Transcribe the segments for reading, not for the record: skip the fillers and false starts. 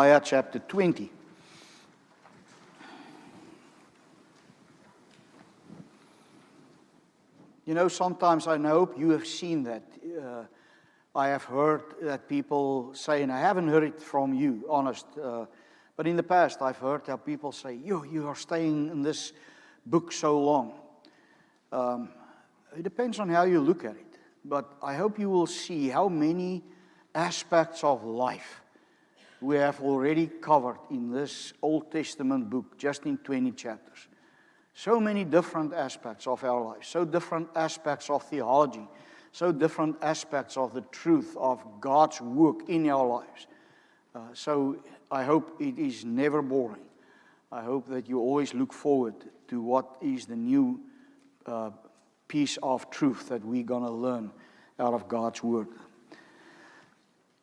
Jeremiah chapter 20. You know, sometimes I hope you have seen that. I have heard that people say, and I haven't heard it from you, honest, but in the past I've heard how people say, you are staying in this book so long. It depends on how you look at it, but I hope you will see how many aspects of life we have already covered in this Old Testament book, just in 20 chapters. So many different aspects of our lives, so different aspects of theology, so different aspects of the truth of God's work in our lives. So I hope it is never boring. I hope that you always look forward to what is the new piece of truth that we're going to learn out of God's word.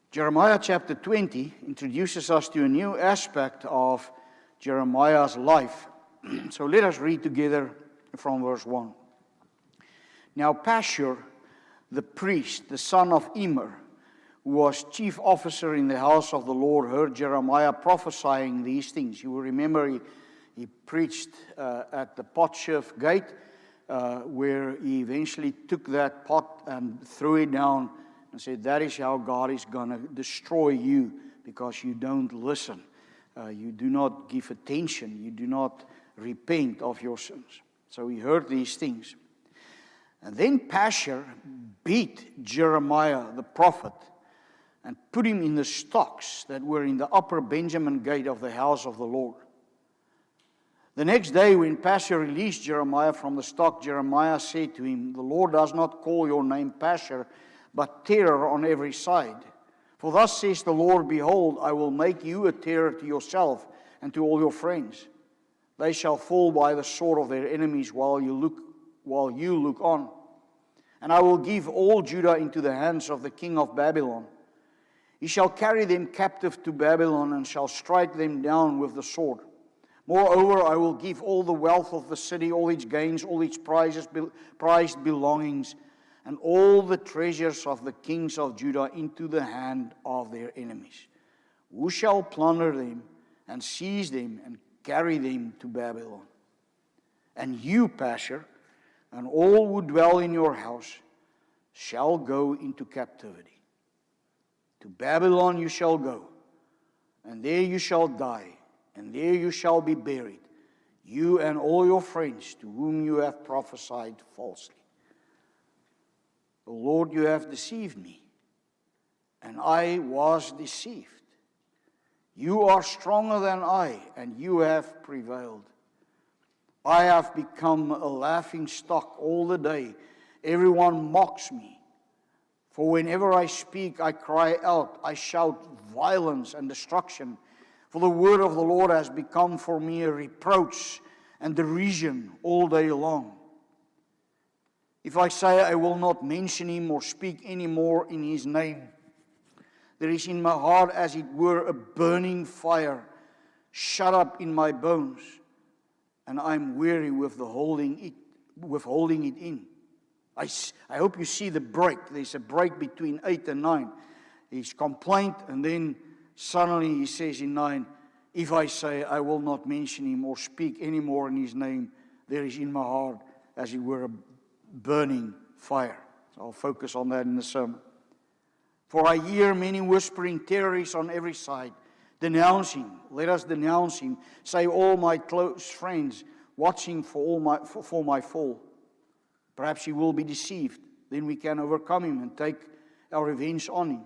Jeremiah chapter 20 introduces us to a new aspect of Jeremiah's life. So let us read together from verse 1. Now Pashur, the priest, the son of Immer, who was chief officer in the house of the Lord, heard Jeremiah prophesying these things. You will remember he preached at the potsherd gate, where he eventually took that pot and threw it down and said, that is how God is going to destroy you, because you don't listen. You do not give attention. You do not repent of your sins. So he heard these things. And then Pashur beat Jeremiah the prophet and put him in the stocks that were in the upper Benjamin gate of the house of the Lord. The next day, when Pashur released Jeremiah from the stock, Jeremiah said to him, the Lord does not call your name Pashur, but terror on every side. For thus says the Lord, behold, I will make you a terror to yourself and to all your friends. They shall fall by the sword of their enemies while you look on. And I will give all Judah into the hands of the king of Babylon. He shall carry them captive to Babylon and shall strike them down with the sword. Moreover, I will give all the wealth of the city, all its gains, all its prized belongings, and all the treasures of the kings of Judah into the hand of their enemies, who shall plunder them and seize them and carry them to Babylon. And you, Pashur, and all who dwell in your house shall go into captivity. To Babylon you shall go, and there you shall die, and there you shall be buried, you and all your friends to whom you have prophesied falsely. O Lord, you have deceived me, and I was deceived. You are stronger than I, and you have prevailed. I have become a laughing stock all the day. Everyone mocks me. For whenever I speak, I cry out. I shout violence and destruction. For the word of the Lord has become for me a reproach and derision all day long. If I say I will not mention him or speak any more in his name, there is in my heart as it were a burning fire shut up in my bones, and I'm weary with holding it in. I hope you see the break. There's a break between 8 and 9. His complaint, and then suddenly he says in 9, if I say I will not mention him or speak any more in his name, there is in my heart as it were a burning fire. So I'll focus on that in the sermon. For I hear many whispering terrorists on every side. Denounce him. Let us denounce him. Say all my close friends, watching for my fall. Perhaps he will be deceived. Then we can overcome him and take our revenge on him.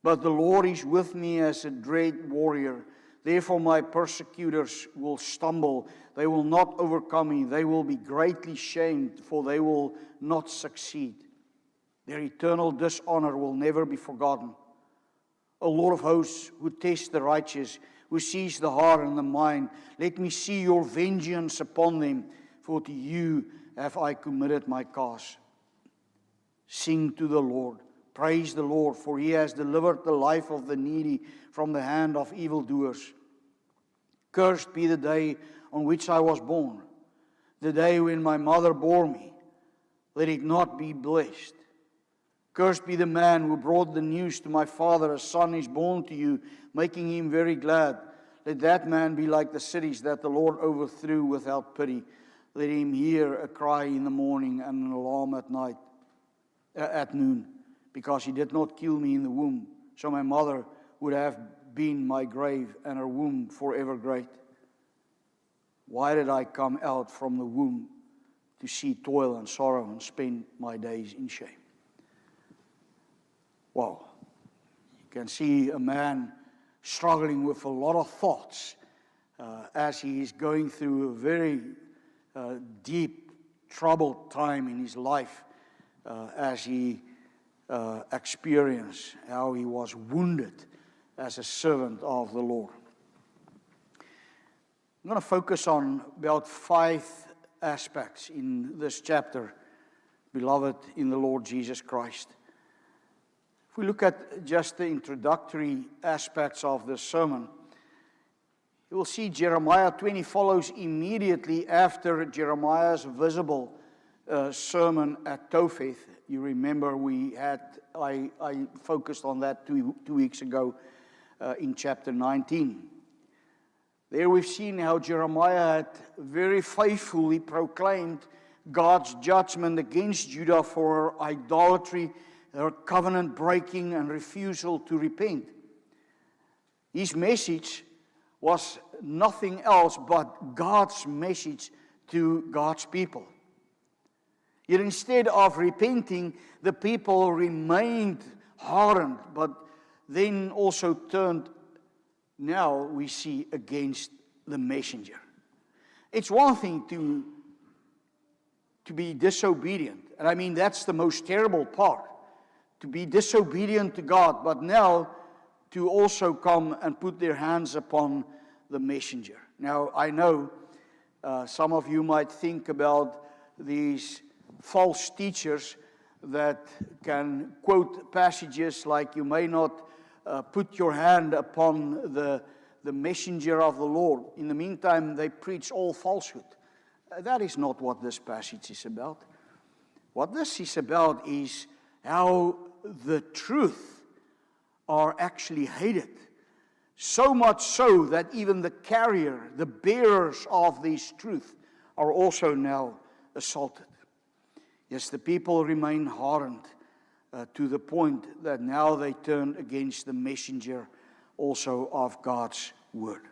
But the Lord is with me as a dread warrior. Therefore my persecutors will stumble. They will not overcome me. They will be greatly shamed, for they will not succeed. Their eternal dishonor will never be forgotten. O Lord of hosts, who tests the righteous, who sees the heart and the mind, let me see your vengeance upon them, for to you have I committed my cause. Sing to the Lord. Praise the Lord, for he has delivered the life of the needy from the hand of evildoers. Cursed be the day on which I was born, the day when my mother bore me. Let it not be blessed. Cursed be the man who brought the news to my father, a son is born to you, making him very glad. Let that man be like the cities that the Lord overthrew without pity. Let him hear a cry in the morning and an alarm at night, at noon, because he did not kill me in the womb. So my mother would have been my grave, and her womb forever great. Why did I come out from the womb to see toil and sorrow and spend my days in shame? Wow. You can see a man struggling with a lot of thoughts as he is going through a very deep, troubled time in his life as he experienced how he was wounded as a servant of the Lord. I'm going to focus on about 5 aspects in this chapter, beloved in the Lord Jesus Christ. If we look at just the introductory aspects of the sermon, you will see Jeremiah 20 follows immediately after Jeremiah's visible sermon at Topheth. You remember I focused on that two weeks ago in chapter 19. There we've seen how Jeremiah had very faithfully proclaimed God's judgment against Judah for her idolatry, her covenant breaking, and refusal to repent. His message was nothing else but God's message to God's people. Yet instead of repenting, the people remained hardened, but then also turned, now we see, against the messenger. It's one thing to be disobedient, and I mean that's the most terrible part, to be disobedient to God, but now to also come and put their hands upon the messenger. Now, I know some of you might think about these false teachers that can quote passages like, you may not put your hand upon the messenger of the Lord. In the meantime, they preach all falsehood. That is not what this passage is about. What this is about is how the truth are actually hated. So much so that even the carrier, the bearers of this truth, are also now assaulted. Yes, the people remain hardened to the point that now they turn against the messenger also of God's word.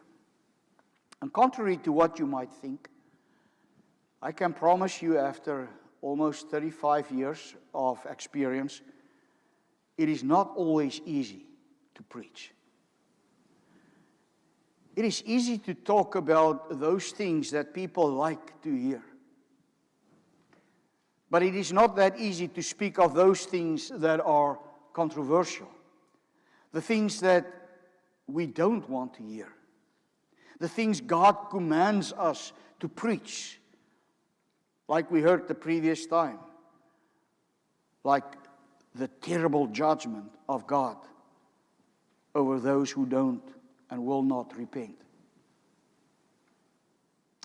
And contrary to what you might think, I can promise you, after almost 35 years of experience, it is not always easy to preach. It is easy to talk about those things that people like to hear. But it is not that easy to speak of those things that are controversial, the things that we don't want to hear, the things God commands us to preach, like we heard the previous time, like the terrible judgment of God over those who don't and will not repent.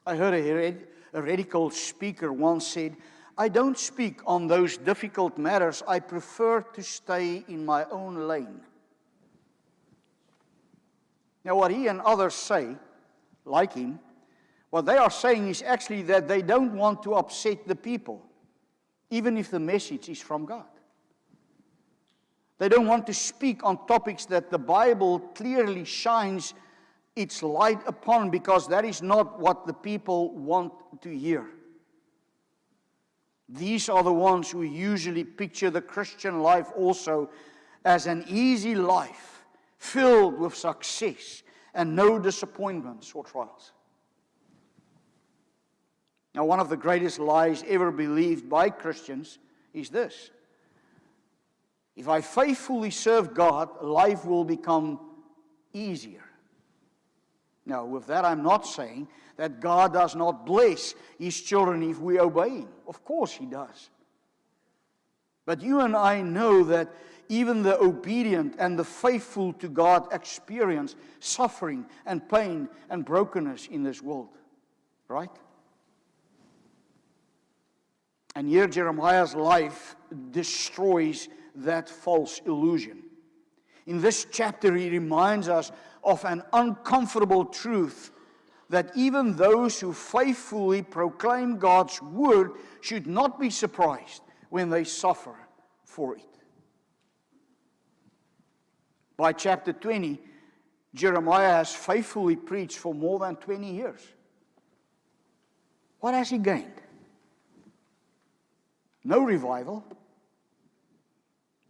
I heard a radical speaker once said, "I don't speak on those difficult matters. I prefer to stay in my own lane." Now, what he and others say, like him, what they are saying is actually that they don't want to upset the people, even if the message is from God. They don't want to speak on topics that the Bible clearly shines its light upon, because that is not what the people want to hear. These are the ones who usually picture the Christian life also as an easy life, filled with success and no disappointments or trials. Now, one of the greatest lies ever believed by Christians is this: if I faithfully serve God, life will become easier. Now, with that, I'm not saying that God does not bless His children if we obey Him. Of course He does. But you and I know that even the obedient and the faithful to God experience suffering and pain and brokenness in this world. Right? And here Jeremiah's life destroys that false illusion. In this chapter, he reminds us of an uncomfortable truth that even those who faithfully proclaim God's word should not be surprised when they suffer for it. By chapter 20, Jeremiah has faithfully preached for more than 20 years. What has he gained? No revival,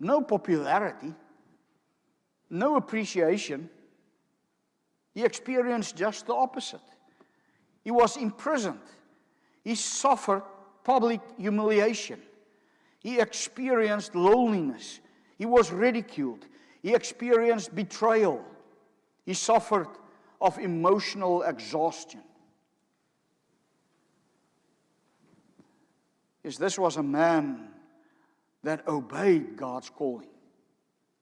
no popularity, no appreciation. He experienced just the opposite. He was imprisoned. He suffered public humiliation. He experienced loneliness. He was ridiculed. He experienced betrayal. He suffered of emotional exhaustion. Yes, this was a man that obeyed God's calling.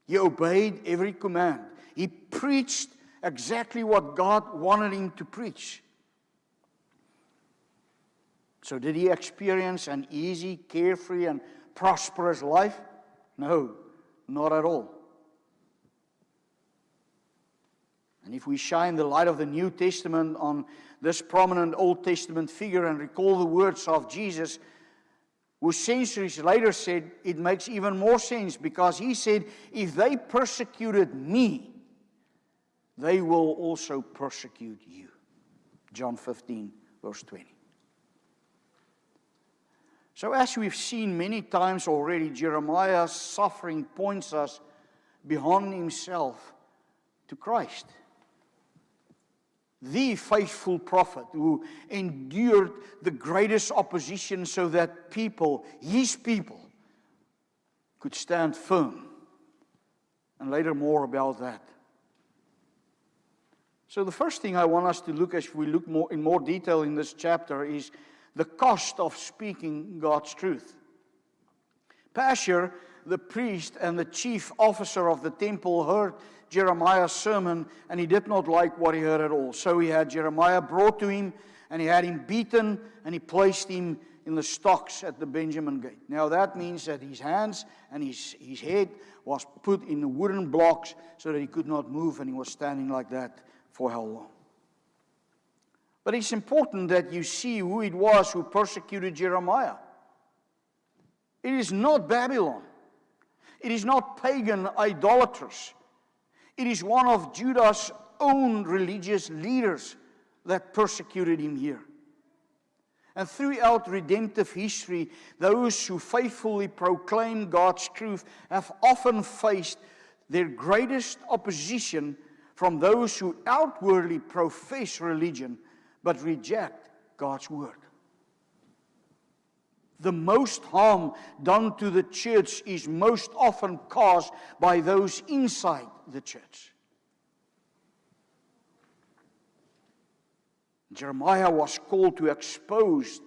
He obeyed every command. He preached exactly what God wanted him to preach. So did he experience an easy, carefree, and prosperous life? No, not at all. And if we shine the light of the New Testament on this prominent Old Testament figure and recall the words of Jesus, who centuries later said, it makes even more sense, because he said, if they persecuted me, they will also persecute you. John 15, verse 20. So as we've seen many times already, Jeremiah's suffering points us beyond himself to Christ. The faithful prophet who endured the greatest opposition so that people, his people, could stand firm. And later more about that. So the first thing I want us to look at, as we look in more detail in this chapter, is the cost of speaking God's truth. Pashur, the priest and the chief officer of the temple, heard Jeremiah's sermon, and he did not like what he heard at all. So he had Jeremiah brought to him, and he had him beaten, and he placed him in the stocks at the Benjamin gate. Now that means that his hands and his head was put in the wooden blocks so that he could not move, and he was standing like that for how long? But it's important that you see who it was who persecuted Jeremiah. It is not Babylon. It is not pagan idolaters. It is one of Judah's own religious leaders that persecuted him here. And throughout redemptive history, those who faithfully proclaim God's truth have often faced their greatest opposition from those who outwardly profess religion but reject God's word. The most harm done to the church is most often caused by those inside the church. Jeremiah was called to expose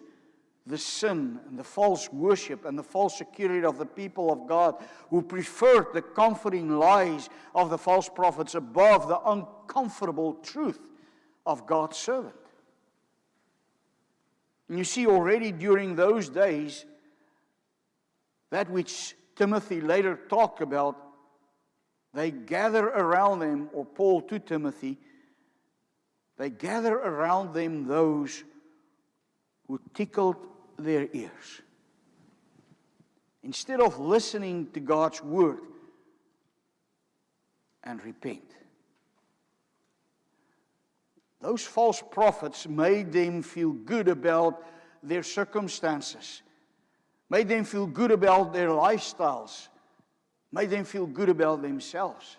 the sin and the false worship and the false security of the people of God who preferred the comforting lies of the false prophets above the uncomfortable truth of God's servant. And you see already during those days, that which Timothy later talked about, they gather around them, or Paul to Timothy, they gather around them those who tickled their ears. Instead of listening to God's word and repent. Those false prophets made them feel good about their circumstances, made them feel good about their lifestyles, made them feel good about themselves.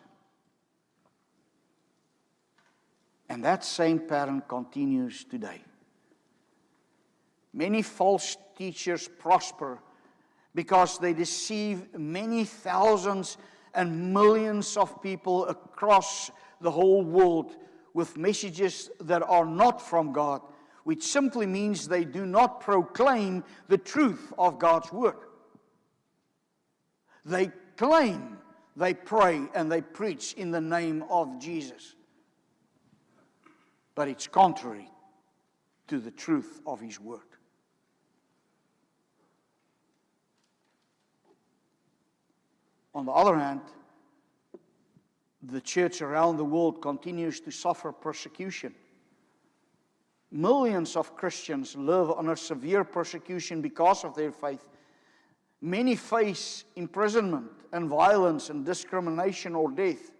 And that same pattern continues today. Many false teachers prosper because they deceive many thousands and millions of people across the whole world with messages that are not from God, which simply means they do not proclaim the truth of God's word. They claim, they pray, and they preach in the name of Jesus. But it's contrary to the truth of His word. On the other hand, the church around the world continues to suffer persecution. Millions of Christians live under severe persecution because of their faith. Many face imprisonment and violence and discrimination or death.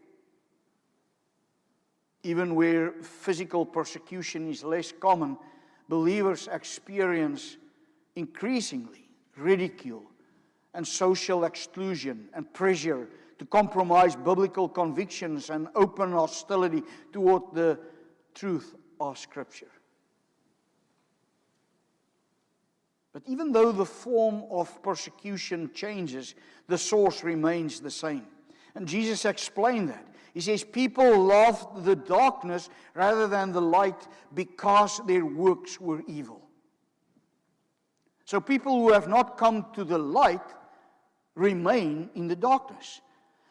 Even where physical persecution is less common, believers experience increasingly ridicule and social exclusion and pressure to compromise biblical convictions and open hostility toward the truth of Scripture. But even though the form of persecution changes, the source remains the same. And Jesus explained that. He says, people loved the darkness rather than the light because their works were evil. So people who have not come to the light remain in the darkness.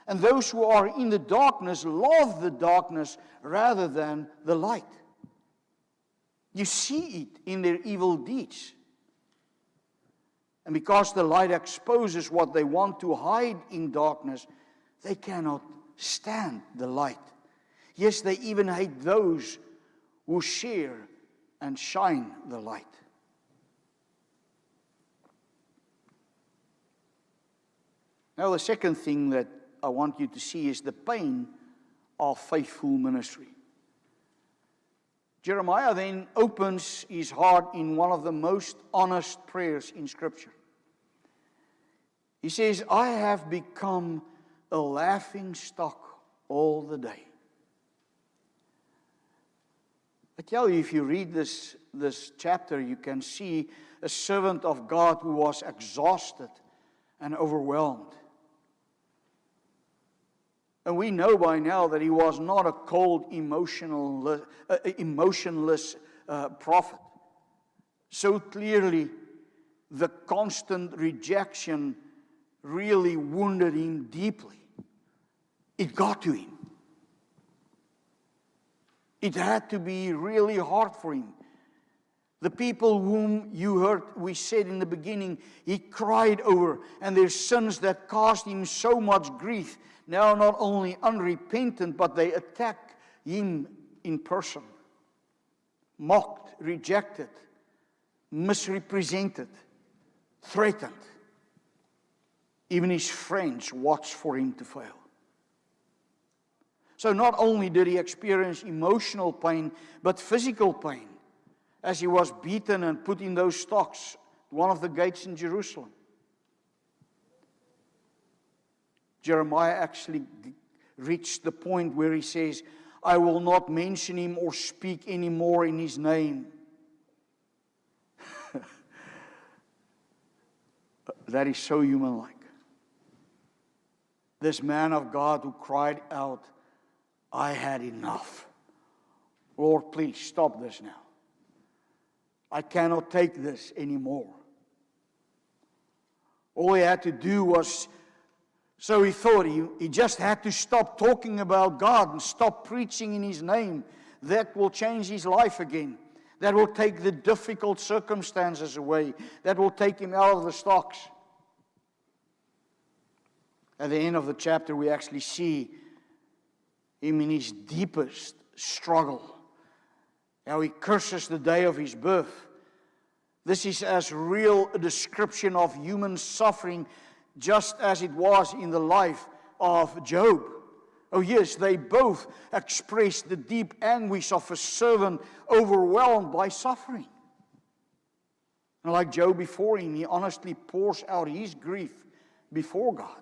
And those who are in the darkness love the darkness rather than the light. You see it in their evil deeds. And because the light exposes what they want to hide in darkness, they cannot stand the light. Yes, they even hate those who share and shine the light. Now, the second thing that I want you to see is the pain of faithful ministry. Jeremiah then opens his heart in one of the most honest prayers in Scripture. He says, I have become a laughing stock all the day. I tell you, if you read this chapter, you can see a servant of God who was exhausted and overwhelmed. And we know by now that he was not a cold, emotionless prophet. So clearly, the constant rejection really wounded him deeply. It got to him. It had to be really hard for him. The people whom you heard, we said in the beginning, he cried over, and their sins that caused him so much grief, now not only unrepentant, but they attack him in person. Mocked, rejected, misrepresented, threatened. Even his friends watched for him to fail. So not only did he experience emotional pain, but physical pain, as he was beaten and put in those stocks, one of the gates in Jerusalem. Jeremiah actually reached the point where he says, I will not mention him or speak anymore in his name. That is so human-like. This man of God who cried out, I had enough. Lord, please stop this now. I cannot take this anymore. All he had to do was, so he thought, he just had to stop talking about God and stop preaching in his name. That will change his life again. That will take the difficult circumstances away. That will take him out of the stocks. At the end of the chapter, we actually see him in his deepest struggle. How he curses the day of his birth. This is as real a description of human suffering just as it was in the life of Job. Oh yes, they both expressed the deep anguish of a servant overwhelmed by suffering. And like Job before him, he honestly pours out his grief before God.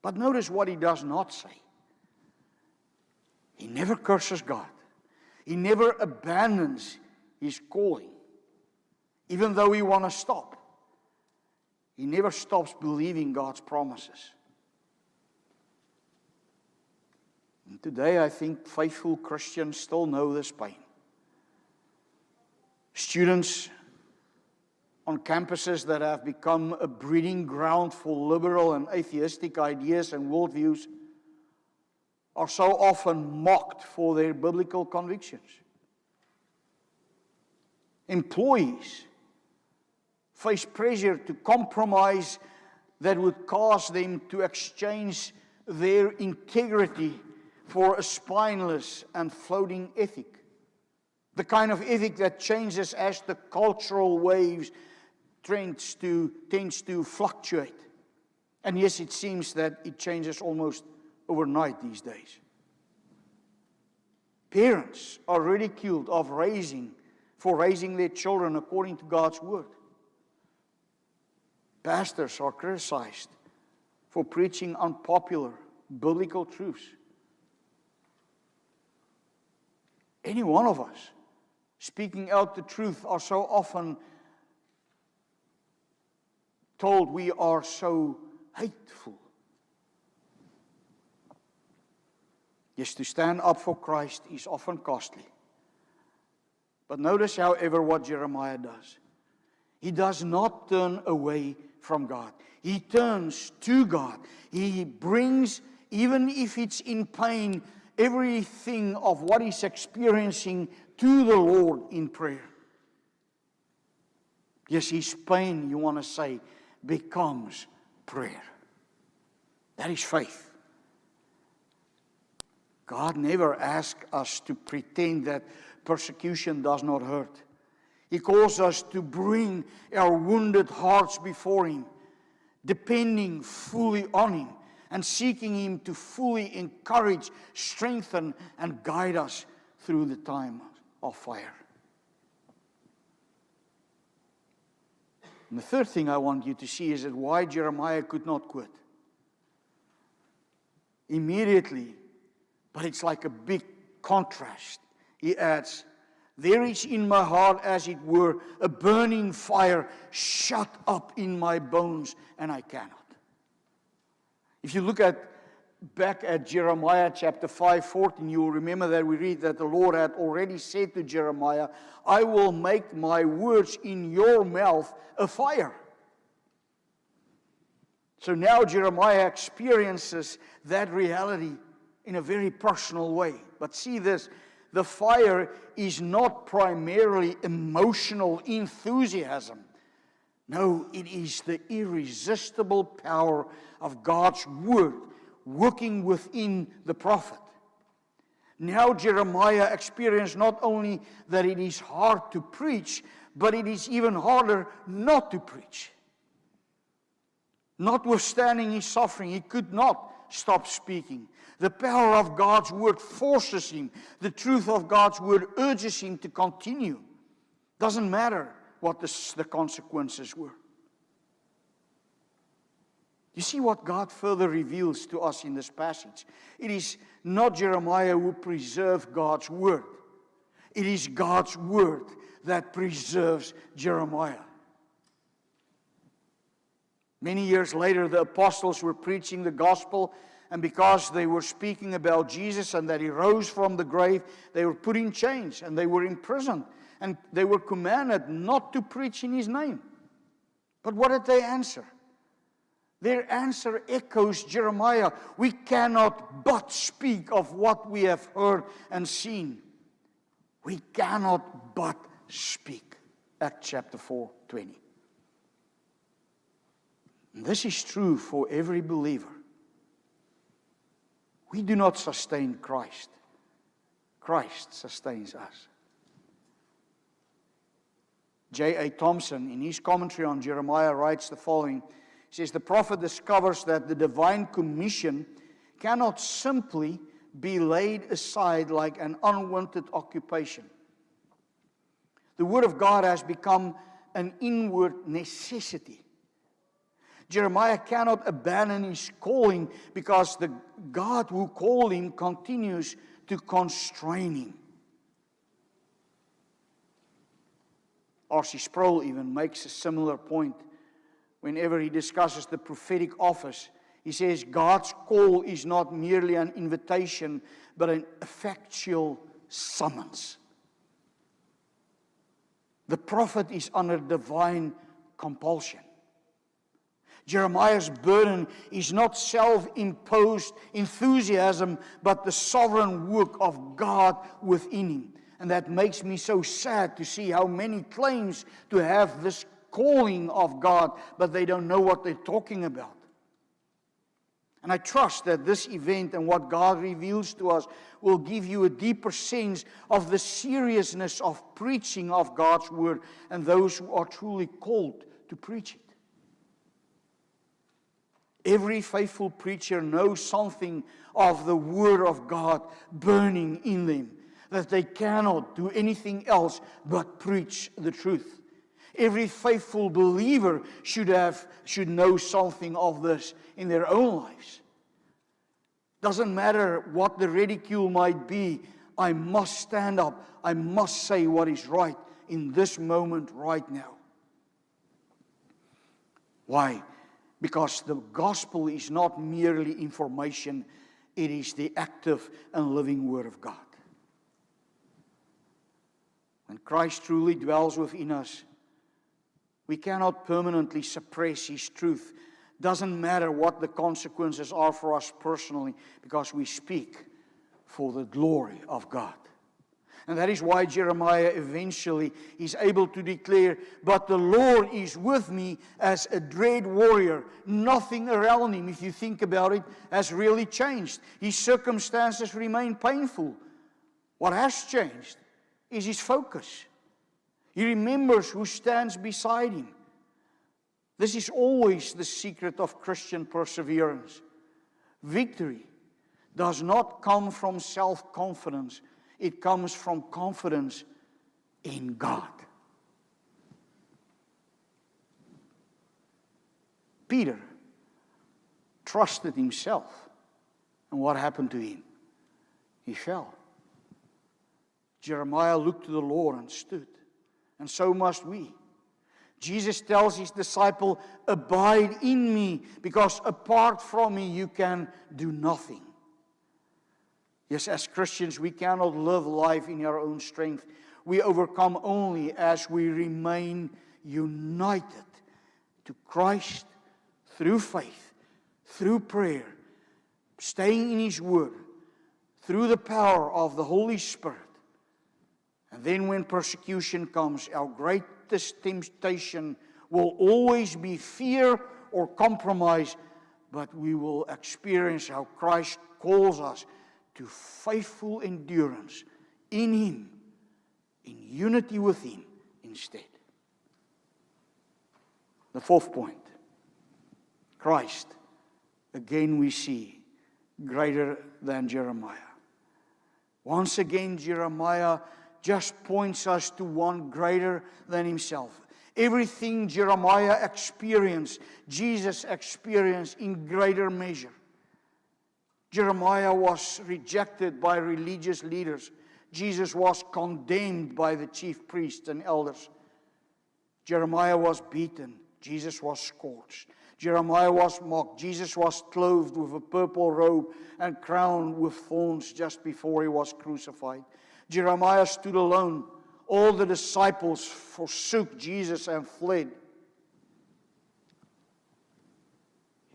But notice what he does not say. He never curses God. He never abandons his calling. Even though he wants to stop. He never stops believing God's promises. And today I think faithful Christians still know this pain. Students on campuses that have become a breeding ground for liberal and atheistic ideas and worldviews are so often mocked for their biblical convictions. Employees face pressure to compromise that would cause them to exchange their integrity for a spineless and floating ethic. The kind of ethic that changes as the cultural waves tends to fluctuate. And yes, it seems that it changes almost overnight these days. Parents are ridiculed for raising their children according to God's word. Pastors are criticized for preaching unpopular biblical truths. Any one of us speaking out the truth are so often told we are so hateful. Yes, to stand up for Christ is often costly. But notice, however, what Jeremiah does. He does not turn away from God. He turns to God. He brings, even if it's in pain, everything of what he's experiencing to the Lord in prayer. Yes, his pain, you want to say, becomes prayer. That is faith. God never asks us to pretend that persecution does not hurt. He calls us to bring our wounded hearts before Him, depending fully on Him, and seeking Him to fully encourage, strengthen, and guide us through the time of fire. And the third thing I want you to see is that why Jeremiah could not quit. Immediately, but it's like a big contrast. He adds, there is in my heart, as it were, a burning fire shut up in my bones, and I cannot. If you look back at Jeremiah chapter 5:14, you will remember that we read that the Lord had already said to Jeremiah, I will make my words in your mouth a fire. So now Jeremiah experiences that reality in a very personal way. But see this, the fire is not primarily emotional enthusiasm. No, it is the irresistible power of God's word working within the prophet. Now Jeremiah experienced not only that it is hard to preach, but it is even harder not to preach. Notwithstanding his suffering, he could not stop speaking. The power of God's word forces him. The truth of God's word urges him to continue. Doesn't matter what the consequences were. You see what God further reveals to us in this passage. It is not Jeremiah who preserved God's word. It is God's word that preserves Jeremiah. Many years later, the apostles were preaching the gospel, and because they were speaking about Jesus and that He rose from the grave, they were put in chains and they were imprisoned. And they were commanded not to preach in His name. But what did they answer? Their answer echoes Jeremiah. We cannot but speak of what we have heard and seen. We cannot but speak. Acts chapter 4:20. And this is true for every believer. We do not sustain Christ. Christ sustains us. J.A. Thompson, in his commentary on Jeremiah, writes the following. He says, the prophet discovers that the divine commission cannot simply be laid aside like an unwanted occupation. The word of God has become an inward necessity. Jeremiah cannot abandon his calling because the God who called him continues to constrain him. R.C. Sproul even makes a similar point whenever he discusses the prophetic office. He says, God's call is not merely an invitation, but an effectual summons. The prophet is under divine compulsion. Jeremiah's burden is not self-imposed enthusiasm, but the sovereign work of God within him. And that makes me so sad to see how many claims to have this calling of God, but they don't know what they're talking about. And I trust that this event and what God reveals to us will give you a deeper sense of the seriousness of preaching of God's Word and those who are truly called to preach it. Every faithful preacher knows something of the Word of God burning in them, that they cannot do anything else but preach the truth. Every faithful believer should know something of this in their own lives. Doesn't matter what the ridicule might be, I must stand up. I must say what is right in this moment right now. Why? Because the gospel is not merely information, it is the active and living Word of God. When Christ truly dwells within us, we cannot permanently suppress His truth. Doesn't matter what the consequences are for us personally, because we speak for the glory of God. And that is why Jeremiah eventually is able to declare, "But the Lord is with me as a dread warrior." Nothing around him, if you think about it, has really changed. His circumstances remain painful. What has changed is his focus. He remembers who stands beside him. This is always the secret of Christian perseverance. Victory does not come from self-confidence. It comes from confidence in God. Peter trusted himself. And what happened to him? He fell. Jeremiah looked to the Lord and stood. And so must we. Jesus tells his disciple, "Abide in me, because apart from me you can do nothing." Yes, as Christians, we cannot live life in our own strength. We overcome only as we remain united to Christ through faith, through prayer, staying in His Word, through the power of the Holy Spirit. And then when persecution comes, our greatest temptation will always be fear or compromise, but we will experience how Christ calls us to faithful endurance in Him, in unity with Him instead. The fourth point, Christ, again we see, greater than Jeremiah. Once again, Jeremiah just points us to one greater than himself. Everything Jeremiah experienced, Jesus experienced in greater measure. Jeremiah was rejected by religious leaders. Jesus was condemned by the chief priests and elders. Jeremiah was beaten. Jesus was scourged. Jeremiah was mocked. Jesus was clothed with a purple robe and crowned with thorns just before he was crucified. Jeremiah stood alone. All the disciples forsook Jesus and fled.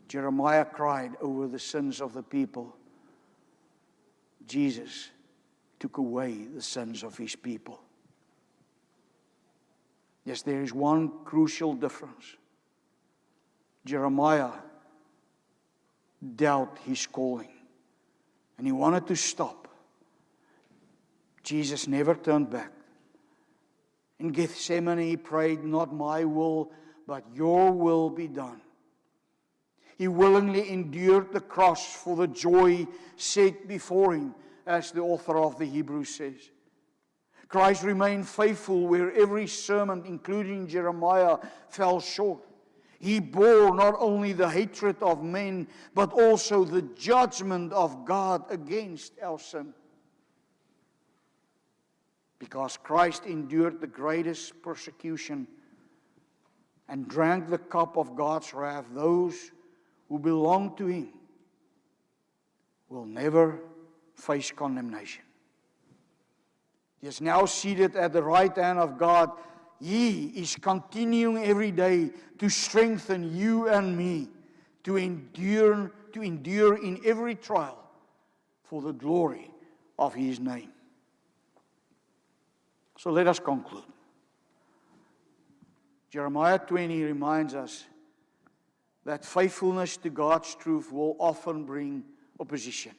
Jeremiah cried over the sins of the people. Jesus took away the sins of His people. Yes, there is one crucial difference. Jeremiah doubted his calling, and he wanted to stop. Jesus never turned back. In Gethsemane, he prayed, "Not my will, but your will be done." He willingly endured the cross for the joy set before him, as the author of the Hebrews says. Christ remained faithful where every sermon, including Jeremiah, fell short. He bore not only the hatred of men, but also the judgment of God against our sin. Because Christ endured the greatest persecution and drank the cup of God's wrath, those who belong to Him will never face condemnation. He is now seated at the right hand of God. He is continuing every day to strengthen you and me to endure in every trial for the glory of His name. So let us conclude. Jeremiah 20 reminds us that faithfulness to God's truth will often bring opposition.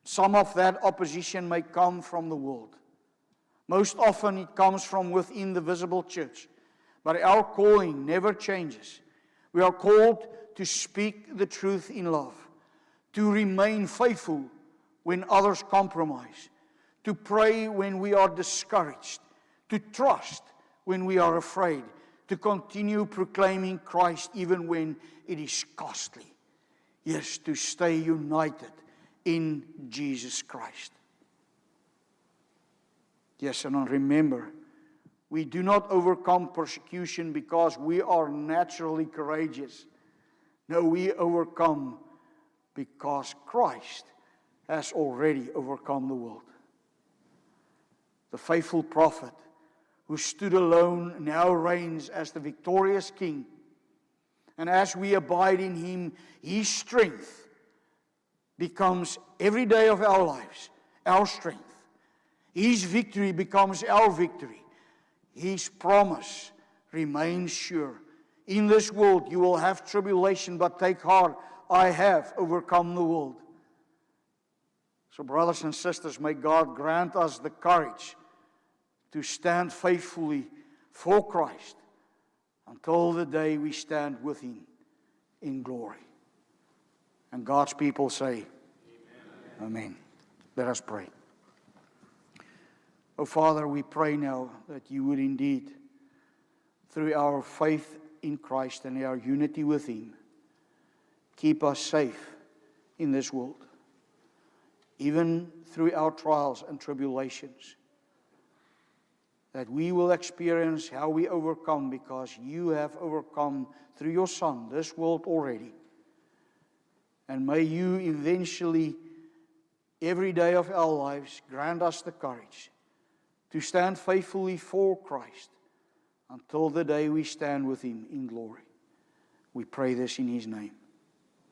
Some of that opposition may come from the world. Most often it comes from within the visible church. But our calling never changes. We are called to speak the truth in love, to remain faithful when others compromise, to pray when we are discouraged, to trust when we are afraid, to continue proclaiming Christ even when it is costly. Yes, to stay united in Jesus Christ. Yes, and remember, we do not overcome persecution because we are naturally courageous. No, we overcome because Christ has already overcome the world. The faithful prophet who stood alone now reigns as the victorious king. And as we abide in him, his strength becomes every day of our lives our strength. His victory becomes our victory. His promise remains sure. In this world you will have tribulation, but take heart, I have overcome the world. So brothers and sisters, may God grant us the courage to stand faithfully for Christ until the day we stand with him in glory. And God's people say, Amen. Amen. Let us pray. Oh Father, we pray now that you would indeed, through our faith in Christ and our unity with him, keep us safe in this world, even through our trials and tribulations, that we will experience how we overcome because you have overcome through your Son this world already. And may you eventually, every day of our lives, grant us the courage to stand faithfully for Christ until the day we stand with him in glory. We pray this in his name.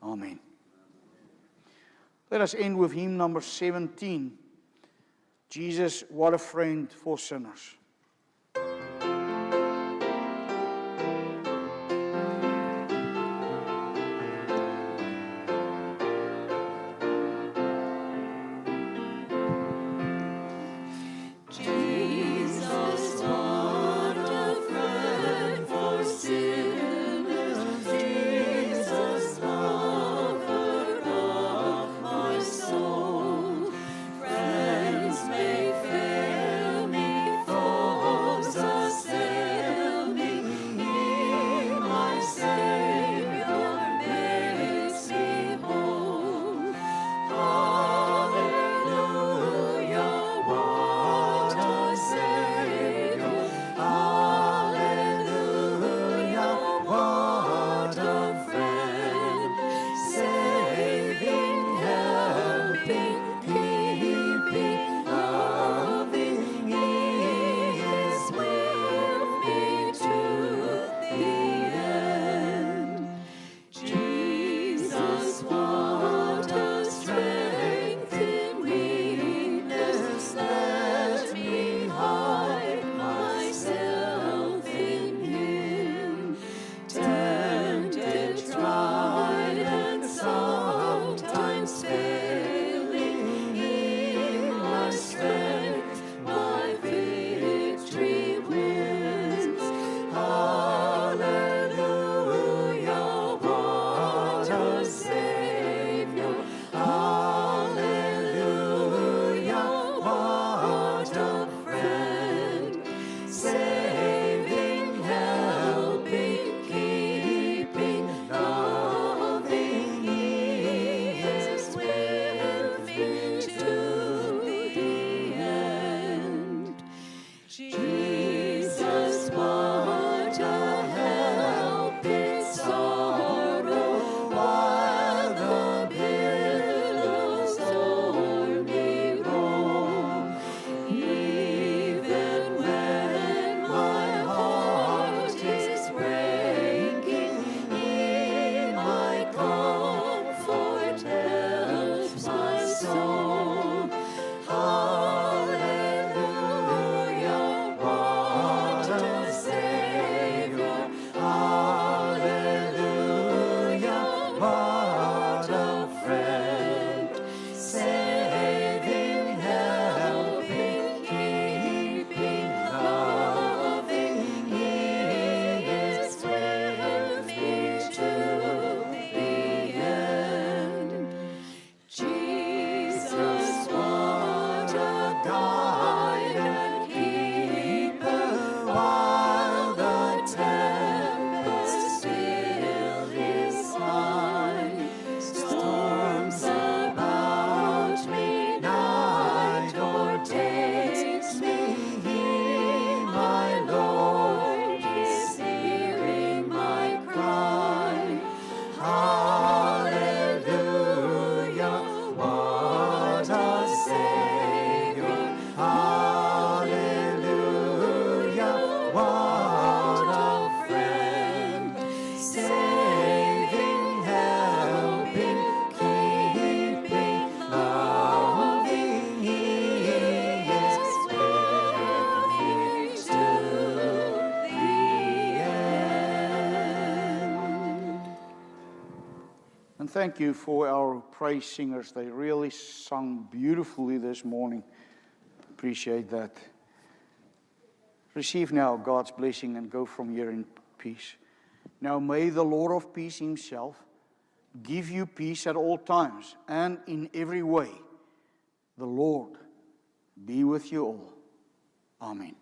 Amen. Let us end with hymn number 17. Jesus, what a friend for sinners. Hallelujah, what a And thank you for our praise singers. They really sung beautifully this morning. Appreciate that. Receive now God's blessing and go from here in peace. Now may the Lord of peace himself give you peace at all times and in every way. The Lord be with you all. Amen.